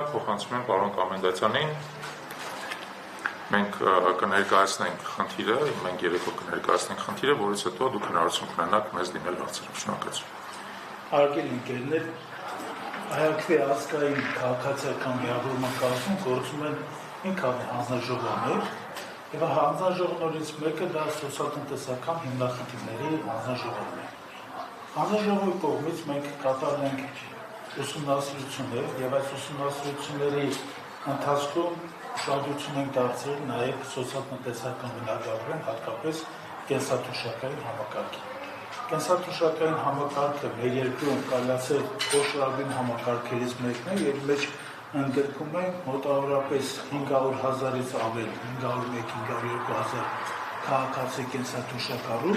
Փոխանցում եմ պարոն Կամենդացյանին, մենք կներկայացնենք խնդիրը, մենք երեկո կներկայացնենք խնդիրը, որից հետո դուք հնարավորություն կունենաք մեզ դիմել հարցերով, շնորհակալություն։ Հարգելի ընկերներ, հայաքվի ազգային քաղաքացիական միավորման կազմում գործում են մի քանի հանձնաժողովներ, եւ հանձնաժողովներից մեկը դա սոցիալ-տնտեսական հիմնախնդիրների հանձնաժողովն է։ Հանձնաժողովի կողմից մենք կատարել ենք ուսումնասիրություններ եւ այս ուսումնասիրությունների ընթացքում ուշադրություն ենք դարձրել նաեւ սոցիալ-տնտեսական բնագավառին, հատկապես կենսաթոշակային համակարգին։ Կենսաթոշակային համակարգը մեր երկրում կայացել խոշորագույն համակարգերից մեկն է եւ մեջ ընդգրկում է մոտավորապես 500,000-ից ավել, 501-502,000 քաղաքացի կենսաթոշակառու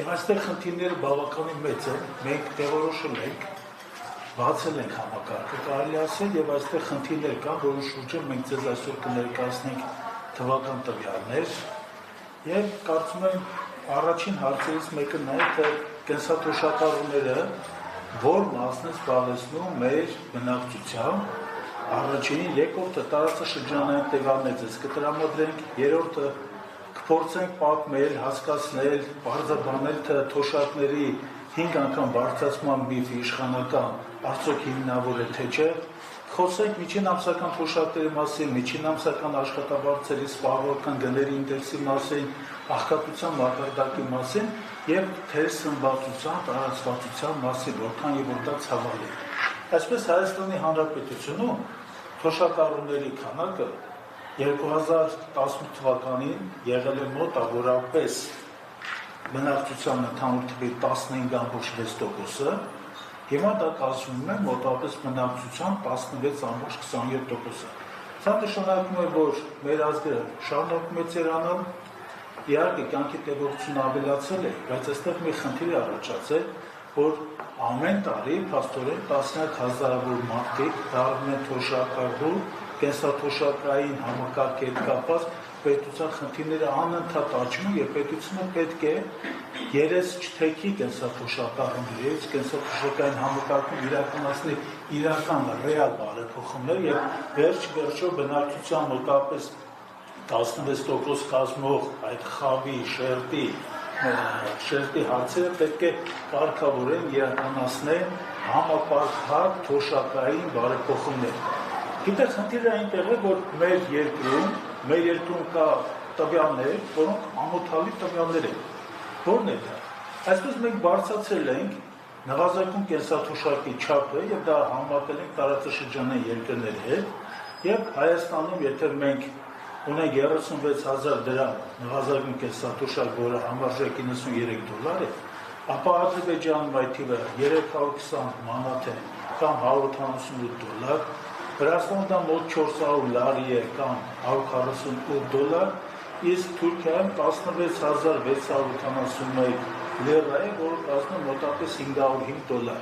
եւ այստեղ խնդիրները բավականին մեծ են, մենք տեղորոշել ենք բացել ենք համակարգը, կարելի ասել, եւ այստեղ խնդիրներ կան, որոնց շուրջ մենք ձեզ այսօր կներկայացնենք թվական տվյալներ եւ կարծում եմ առաջին հարցերից մեկը նա է, թե կենսաթոշակառուները որ մասն է զբաղեցնում մեր բնակչությամբ, առաջին, երկրորդը տարածաշրջանային տվյալներ ձեզ կտրամադրենք, երրորդը կփորձենք պատմել, հասկացնել, բարձրաբանել, թե թոշակների 5 անգամ բարձրացման միֆը իշխանական արդյոք հիմնավոր է թե չէ, խոսենք միջին ամսական թոշակների մասին, միջին ամսական աշխատավարձերի սպառողական գների ինդեքսի մասին, աղքատության մակարդակի մասին եւ թերսնվածության, տարածվածության մասին, որքան եւ որ դա ցավալի է։ Այսպես Հայաստանի Հանրապետությունում թոշակառուների քանակը 2018 թվականին եղել է մոտավորապես բնակչության ընդհանուր թվի 15.6%-ը, հիմա դա կազմում է մոտավորապես բնակչության 16.27%-ը։ Սա նշանակում է, որ մեր ազգը շարունակում է ծերանալ, իհարկե կյանքի տևողությունը ավելացել է, բայց այստեղ մի խնդիր է առաջացել, որ ամեն տարի փաստորեն տասնյակ հազարավոր մարդիկ դառնում են թոշակառու, կենսաթոշակային համակարգի հետ կապված պետության խնդիրները անընդհատ աճում են եւ պետությունը պետք է երես չթեքի կենսաթոշակառուներից կենսաթոշակային համակարգում իրականացնի իրական ռեալ բարեփոխումներ եւ վերջ-վերջով բնակչության մոտավորապես 16% կազմող այդ խավի, շերտի հարցերը պետք է կարգավորեն, իրականացնեն համապարփակ թոշակային բարեփոխումներ։ Գիտեք, խնդիրը այնտեղ է, որ մեր երկրում կա տվյալներ, որոնք ամոթալի տվյալներ են։ Որն է դա։ Այսպես մենք բարձրացրել ենք նվազագույն կենսաթոշակի չափը եւ դա համատել ենք տարածաշրջանային երկրների հետ եւ Հայաստանում, եթե մենք ունենք 36,000 դրամ նվազագույն կենսաթոշակ, որը համարժեք $93 է, ապա Ադրբեջանում այդ թիվը 320 մանաթ է կամ $188, Վրաստանում դա մոտ 400 լարի է կամ $148, իսկ Թուրքիայում 16,681 լիրա է, որը կազմում է մոտավորապես $505։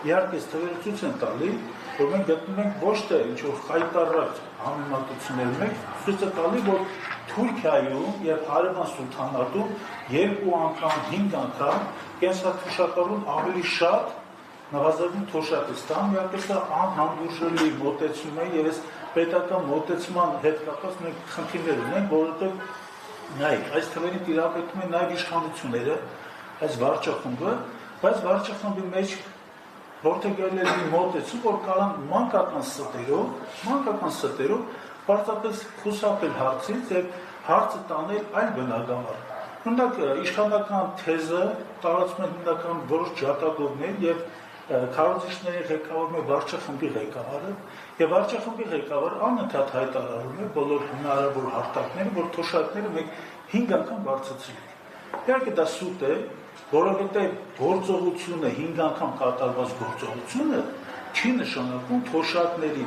Իհարկե, թվերը ցույց են տալի, որ մենք գտնում ենք ոչ թե ինչ-որ խայտառակ համեմատություններ մենք, ցույց է տալի, որ Թուրքիայում եւ Հարևան Սուլթանատում 2 անգամ, 5 անգամ կենսաթոշակառուն ավելի շատ նվազագույն թոշակ է ստանում, իհարկե դա անհանդուրժելի մոտեցում է եւ այս պետական մոտեցման հետ կապված մենք խնդիրներ ունենք, որովհետեւ նայեք, այս թվերին տիրապետում են նաեւ իշխանությունները, այս վարչախումբը, բայց վարչախմբի մեջ որդեգրել է մի մոտեցում, որ կարան մանկական ստերով պարզապես խուսափել հարցից եւ հարցը տանել այլ բնագավառ։ Օրինակ, իշխանական թեզը տարածում է հիմնական որոշ ջատագովներ եւ քարոզիչների ղեկավարում է վարչախմբի ղեկավարը եւ վարչախմբի ղեկավարը անընդհատ հայտարարում է բոլոր հնարավոր հարթակները, որ թոշակները մենք 5 անգամ բարձրացրել ենք։ Իհարկե դա սուտ է, որովհետեւ գործողությունը 5 անգամ կատարված գործողությունը չի նշանակում թոշակների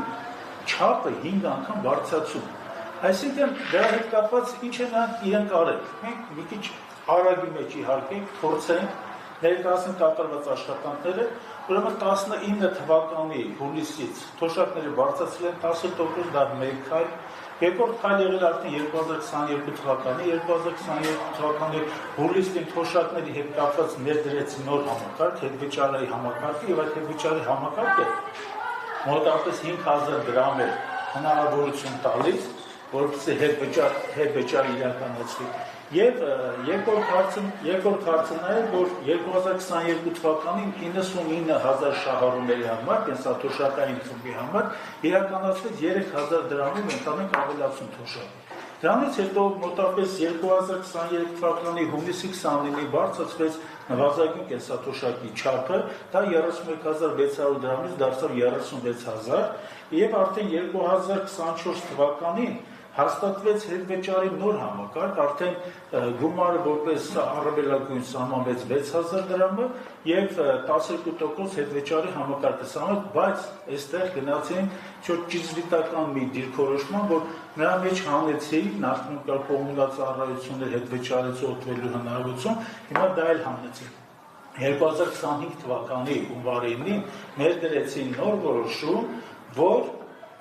չափը 5 անգամ բարձրացում։ Այսինքն դրա հետ կապված ինչ է իրենք արել։ Մենք մի քիչ արագի մեջ իհարկե փորձենք ներկայացնել կատարված աշխատանքները, ուրեմն 19 թվականի հուլիսից թոշակները բարձրացրել են 10%, դա մեկ քայլ, երկրորդ քայլը եղել արդեն 2022 թվականի, 2022 թվականի հուլիսին թոշակների հետ կապված ներդրեցին նոր համակարգ, հետվճարային համակարգը եւ այդ հետվճարի համակարգը մոտավորապես 5000 դրամ է հնարավորություն տալիս, որպեսզի հետվճար իրականացվի։ Եվ երկրորդ հարցը նա է, որ 2022 թվականին 99000 շահառուների համար, կենսաթոշակային խմբի համար իրականացվեց 3000 դրամով ընդհանուր ավելացում թոշակի։ Դրանից հետո մոտավորապես 2023 թվականի հունիսի 29-ի բարձրացվեց նվազագույն կենսաթոշակի չափը, դա 31600 դրամից դարձավ 36000, եւ արդեն 2024 թվականին հաստատվեց հետվճարի նոր համակարգ, արդեն գումարը որպես առավելագույն սահմանվեց 6000 դրամը եւ 12% հետվճարի համակարգը սահմանվեց, բայց այստեղ գնացին ճիզվիտական մի դիրքորոշման, որ նրա մեջ հանեցի նախնական կոմունալ ծառայություններ հետվճարից օգտվելու հնարավորություն, հիմա դա էլ հանեցի։ 2025 թվականի հունվարին ներդրեցին նոր որոշում, որ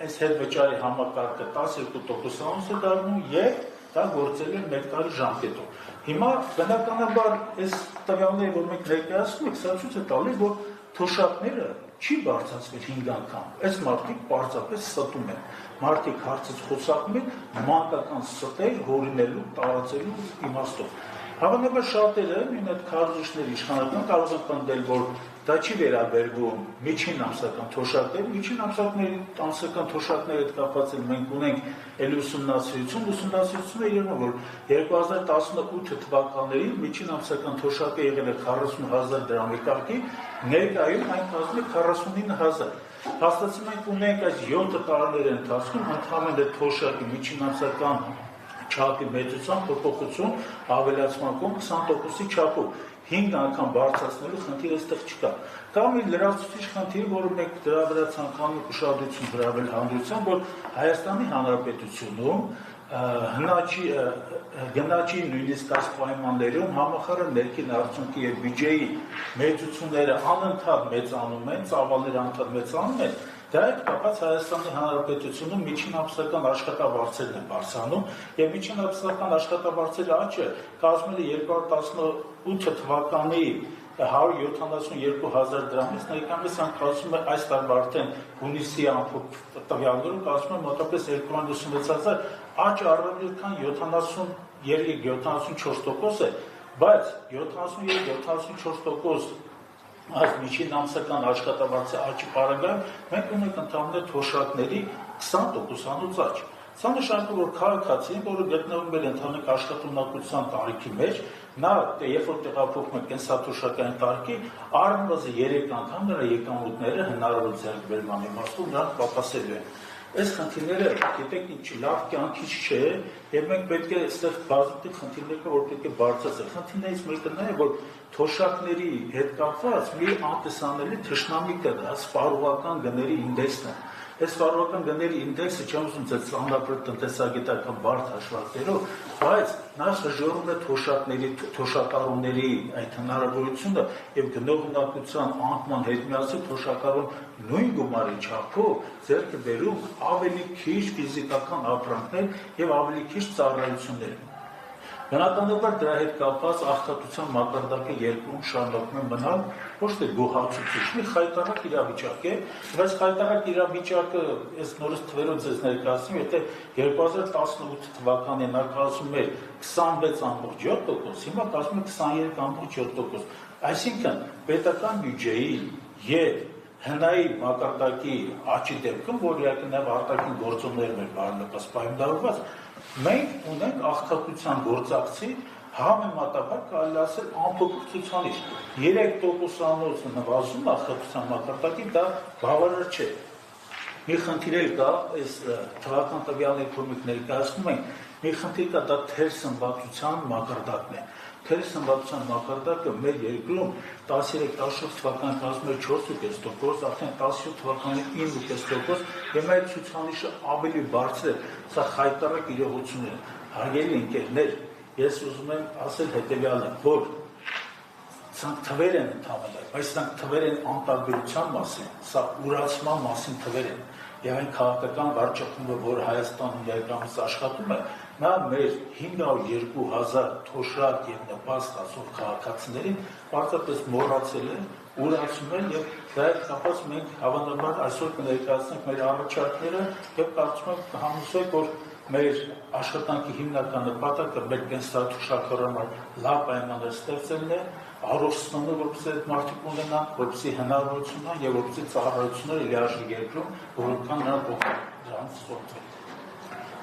այս հետվճարի համակարգը 12% է դառնում եւ դա գործելու է 1 տարի ժամկետով։ Հիմա բնականաբար այս տվյալները, որ մենք ներկայացնում ենք, սա ցույց է տալիս, որ թոշակները չի բարձրացվել 5 անգամ։ Այս մարդիկ պարզապես ստում են։ Մարդիկ հարցից խոսակում են մանկական ստեր հորինելու, տարածելու իմաստով։ Հավանաբար շատերը նույն այդ քարոզիչների իշխանական կարող են պնդել, որ դա չի վերաբերվում միջին ամսական թոշակներ, միջին ամսական թոշակների հետ կապված մենք ունենք էլ ուսումնասիրությունը երևում, որ 2018 թվականներին միջին ամսական թոշակը եղել է 40000 դրամի կարգի, ներկայում այն կազմում է 49000։ Հաստատում ենք ունենք այս 7 տարիների ընթացքում ընդհանուր թոշակի միջին ամսական չափի մեծության փոփոխություն ավելացման կողմ 20%-ի չափով 5 անգամ բարձրացնելու խնդիր այստեղ չկա։ Կամ մի լրացուցիչ խնդիր, որը մենք դրա վրա ցանկանում ենք ուշադրություն հրավիրել հանրության, որ Հայաստանի Հանրապետությունում գնաճի նույնիսկ այս պայմաններում համախառն ներքին արդյունքի եւ բյուջեի մեծությունները անընդհատ մեծանում են, ծավալները անընդհատ մեծանում են։ Դա հետ կապված Հայաստանի Հանրապետությունում միջին ամսական աշխատավարձերն են բարձրանում եւ միջին ամսական աշխատավարձերի աճը կազմել է 2018 թվականի 172,000 դրամից, ներկայումս կազմում է այս տարվա արդեն հունիսի ամփոփ տվյալներում կազմում է մոտավորապես 256,000, աճը առավել քան 73-74% է, բայց 73-74% այս միջին ամսական աշխատավարձի աճի պարագայում մենք ունենք ընդհանուր թոշակների 20%-անոց աճ։ Սա նշանակում որ քաղաքացին, որը գտնվում է ընդհանուր աշխատունակության տարիքի մեջ, նա երբ որ տեղափոխվում է կենսաթոշակային տարիքի, առնվազն 3 անգամ նրա եկամուտները հնարավոր ձեռքբերման իմաստով նրանք պակասելու են։ Այս խնդիրները, գիտեք ինչ, լավ կյանքից չէ, եւ մենք պետք է այստեղ բազմաթիվ խնդիրներ կա, որ պետք է բարձրացնել։ Խնդիրներից մեկը նա է, որ թոշակների հետ կապված մի անտեսանելի թշնամի կա, դա սպառողական գների ինդեքսն է։ Այս սպառողական գների ինդեքսը չեմ ուզում ձեզ ծանրաբեռ տնտեսագիտական բարդ հաշվարկներով, բայց նա շրջորում է թոշակառուների այդ հնարավորությունը եւ գնողունակության անկման հետ միասին թոշակառուն նույն գումարի չափով ձեռք է բերում ավելի քիչ ֆիզիկական ապրանքներ եւ ավելի քիչ ծառայություններ։ Բնականաբար դրա հետ կապված աղքատության մակարդակը երկրում շարունակում է մնալ ոչ թե գոհացուցիչ, մի խայտառակ իրավիճակ է, բայց խայտառակ իրավիճակը այս նորից թվերով ձեզ ներկայացնում, եթե 2018 թվականին նա կազմում էր 26.7%, հիմա կազմում է 23.7%, այսինքն պետական բյուջեի եւ հնայի մակարդակի աճի դեպքում, որ նաև արտաքին գործոններն են բարենպաստ պայմանավորված, մենք ունենք աղքատության գործակցի համեմատաբար կարելի ասել ամփոփ ցուցանիշ 3%-անոց նվազում աղքատության մակարդակի դա բավարար չէ։ Մի խնդիր էլ կա, այս թվական տվյալների կողմից ներկայացնում ենք, մի խնդիր կա, դա թերսնվածության մակարդակն է։ Թերսնվածության մակարդակը մեր երկրում 13-14 թվականին կազմում էր 4.5%, արդեն 17 թվականին 9.5%, եւ այդ ցուցանիշը ավելի բարձր է, սա խայտառակ իրողություն է։ Հարգելի ընկերներ, ես ուզում եմ ասել հետեւյալը, որ սրանք թվեր են ընդհանրապես, բայց սրանք թվեր են անտարբերության մասին, սա ուրացման մասին թվեր են։ Եվ այն քաղաքական վարչախումբը, որ Հայաստանում ներկայումս աշխատում է, նա մեր 502,000 թոշակ եւ նպաստ ասող քաղաքացիներին պարզապես մոռացել է, ուրացում են եւ դա հետ կապված մենք հավանաբար այսօր կներկայացնենք մեր առաջարկները եւ կարծում եմ կհամոզվեք, որ մեր աշխատանքի հիմնական նպատակը մեր կենսաթոշակառանալ լավ պայմաններ ստեղծելն է, առողջությունը, որպեսզի այդ մարդիկ ունենան, որպեսզի հնարավորություն ունենան եւ որպեսզի ծառայությունները լիարժեք երկրում, որոնք նրանք դրանց ստորեն։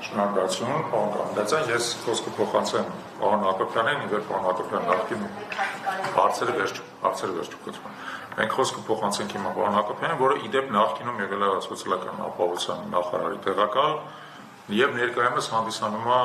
Շնորհակալություն, պարոն Կամեդացյան, ես խոսքը փոխանցեմ պարոն Հակոբյանին, իվեր պարոն Հակոբյանն նախկին հարցերը վերջում։ Մենք խոսքը փոխանցենք հիմա պարոն Հակոբյանին, որը իդեպ նախկինում եղել է սոցիալական ապահովության նախարարի տեղակալ եւ ներկայումս հանդիսանում է